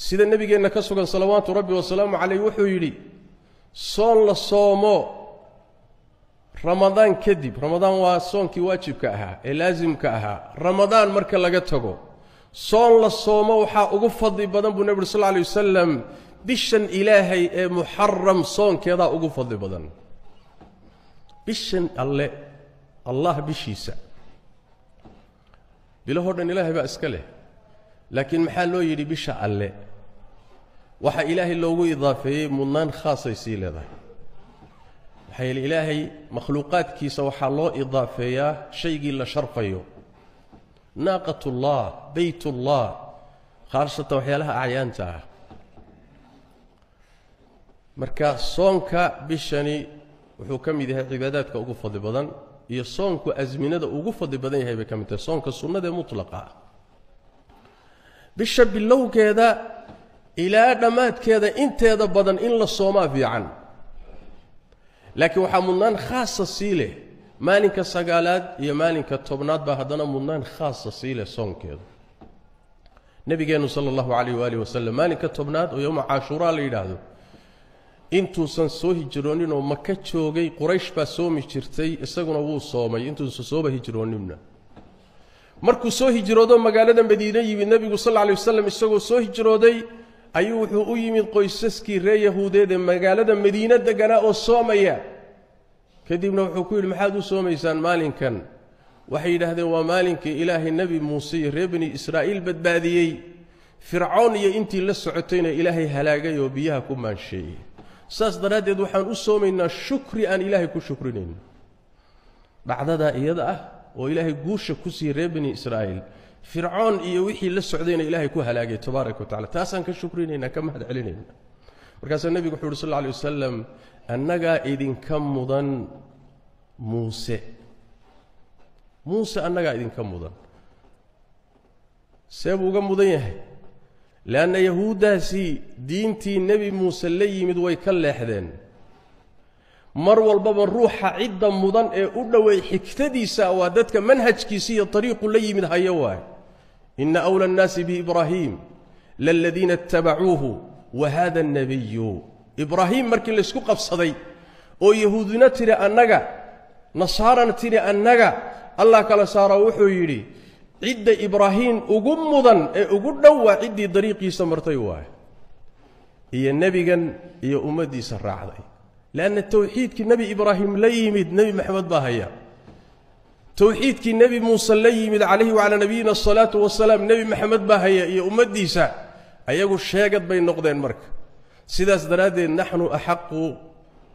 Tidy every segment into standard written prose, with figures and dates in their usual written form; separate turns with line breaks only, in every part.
sida nabigeena ka sugan salawaatu rabbi wa salaamu alayhi wuxuu yiri soon la soomo ramadaan kadib ramadaan waa soonkii waajibka ahaa ee laazimka ahaa ramadaan marka laga tago soon la soomo waxa ugu fadli badan buu nabiga sallallahu alayhi wasallam bishan ilaahay ee muharram soonkeeda ugu fadli badan bishan Allah bishiisa bilahoodhan ilaahay baa iska leh laakiin maxaa loo yiri bisha alle waxa ilaahay loogu idaafeeyay mudnaan khaas ay sii leedahay waxay ilaahay makhluuqaadkiisa waxa loo idaafeeyaa shaygii la sharfayo naaqatullah baytullah khaasatan waxyaalaha acyaanta ah marka soonka bishani wuxuu ka mid yahay cibaadaadka ugu fadli badan iyo soonku azminada ugu fadli badan yahay bay ka mid tahay soonka sunnada ee mutlaqa ah bisha bilowgeeda ilaa dhamaadkeeda inteeda badan in la soomaa fiican laakiin waxa mudnaan khaas sii leh maalinka sagaalaad iyo maalinka tobnaad baa hadana mudnaan khaas sii leh soonkeeda nabigeenu sallallahu alayhi wa alihi wasallam maalinka tobnaad oo yawma ashura la yiraahdo intuusan soo hijroonin oo Makka joogay Quraysh baa soomi jirtay isaguna wuu soomay intuusan soo hijrooninna markuu soo hijroodo magaalada Madiina yimid nabigu sallallahu alayhi wasallam isagoo soo hijrooday ayuu wuxuu u yimid qoysaskii reer Yahuudeed ee magaalada Madiina deganaa oo soomaya kadibna wuxuu ku yiri maxaad u soomaysaan maalinkan waxay yiraahdeen waa maalinkii Ilaahay Nabi Muuse iyo reer bani Israa'iil badbaadiyay Fircoon iyo intii la socotayna Ilaahay halaagay oo biyaha ku maansheeyay saas daraadeed waxaan u soomaynaa shukri aan Ilaahay ku shukrinayno bacdada iyada ah oo Ilaahay guusha ku sii reer bani Israa'iil Fircoon iyo wixii la socdayna Ilaahay ku halaagay tabaaraka wa taala taasan ka shukrinayna ka mahad celinayna markaas nabigu wuxuu sallallahu alayhi wasallam annaga idin ka mudan Muuse annaga idin ka mudan seebuga mudan yahay لأن يهوداسي دينتي نبي موسى ليمد ويكلحدين مر والبابا الروح عدة مضان أدوي حكتديسا وادتك منهجكيسي طريق ليمد هيواه إن أولى الناس بإبراهيم للذين اتبعوه وهذا النبي إبراهيم مركل لسكوق بصدي ويهودنا ترى أنك نصارى ترى أنك الله كلا صار وحيري عدة إبراهيم أقمضا أقدوا عدة طريقي سمرتيواه هي النبي جن هي أمدي سرع ذي لأن التوحيد كنبي إبراهيم ليمد نبي محمد باهيا توحيد كنبي موسى ليمد عليه وعلى نبينا الصلاة والسلام نبي محمد باهيا هي أمدي سا أيقول الشاقد بين نقدين مرك سيداس درادي نحن أحق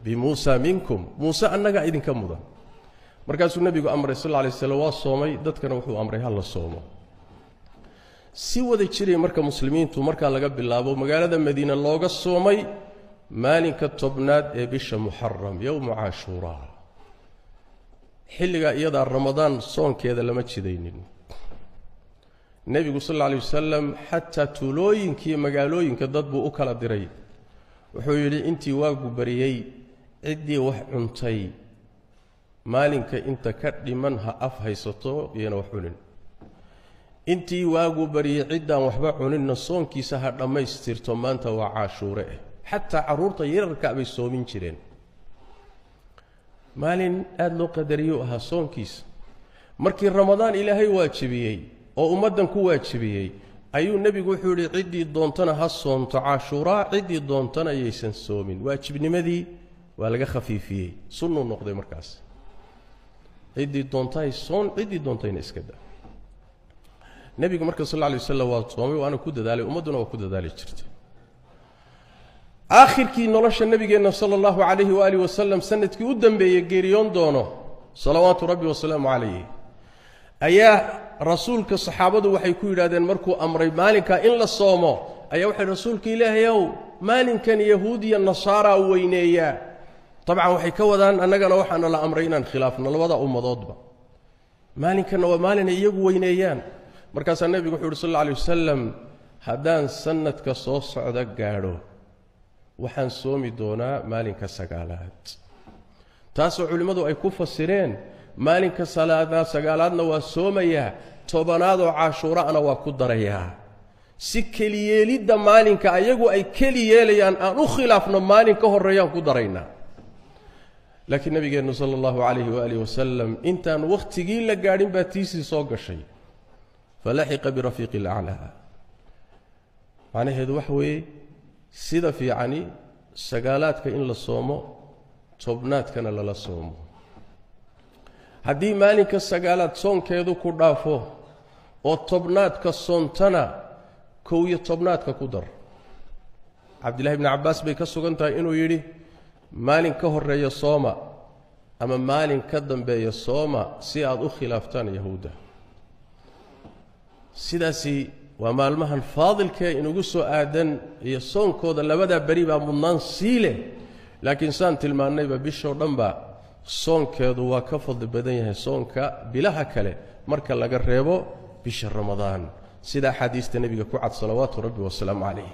بموسى منكم موسى أنك إذن كمضا markaasuu nabigu amray sallallahu alayhi wasallam waa soomay dadkana wuxuu amray hal la soomo si wada jiray marka muslimiintu marka laga bilaabo magaalada Madiina looga soomay maalinka tobnaad ee bisha Muharram yawm Ashura xilliga iyada Ramadaan soonkeeda lama jidaynin nabigu sallallahu alayhi wasallam hatta tulooyinkii magaalooyinka dad buu u kala diray wuxuu yiri intii waagu bariyay cidii wax cuntay maalinka inta ka dhiman ha af haysato iyana wax cunin intii waagu bariyay ciidan waxba cuninna soonkiisa ha dhameystirto maanta waa Ashura hatta caruurta yararka bay soomin jireen maalin aad loo qadariyo aha soonkiisa markii Ramadaan Ilaahay waajibiyay oo ummadan ku waajibiyay ayuu nabigu wuxuu yiri cidii doontana ha soonto Ashura cidii doontana aysan soomin waajibnimadii waa laga khafiifiyay sunno noqday markaas cidii doontay soon cidii doontayna iska daa nabiga marka sallallahu alayhi wasallam waa soomay waana ku dadaalay ummaduna waa ku dadaali jirtay aakhirkii nolosha nabigeena sallallahu alayhi wa alihi wasallam sanadkii u dambeeyay geeriyoon doono salawaatu rabbi wa salaamu alayhi ayaa rasuulka saxaabadu waxay ku yiraahdeen markuu amray maalinka in la soomo ayaa waxay rasuulka ilaahayow maalinkan yahuudiya nasaara weyneeyaa طبعا waxay ka wadaan annagana waxaana la amray inaan khilaafno labada ummadoodba maalinkan waa maalin iyagu weyneeyaan markaas nabigu wuxuu sallallahu alayhi wasallam hadaan sanadka soo socda gaadho waxaan soomi doonaa maalinka sagaalaad taasoo culimadu ay ku fasireen maalinka salaada sagaalaadna waa soomaya tobanaad oo Ashura ana waa ku darayaa si keliyeelidda maalinka ayagu ay keli yeelayaan aan u khilaafno maalin ka horeeyaan ku daraynaa laakiin nabigeennu sallallahu alayhi wa alihi wasallam intaan waqtigii la gaadhin baa tiisii soo gashay falaxiqa birafiiqi alaclaa macnaheedu wax weeye sida fiicani sagaalaadka in la soomo tobnaadkana lala soomo haddii maalinka sagaalaad soonkeedu ku dhaafo oo tobnaadka soontana kow iyo tobnaadka ku dar cabdillaahi ibni cabbaas bay ka sugan tahay inuu yidhi maalin ka horeeya sooma ama maalin ka dambeeya sooma si aad u khilaaftaan yahuudda sidaasi waa maalmahan faadilkee inugu soo aadan iyo soonkooda labadaa beri baa mudnaan sii leh laakiin saan tilmaannayba bishoo dhanba soonkeedu waa ka fadli badan yahay soonka bilaha kale marka laga reebo bisha ramadaan sida axaadiista nebiga ku cad salawaatu rabbi wasalaamu calayh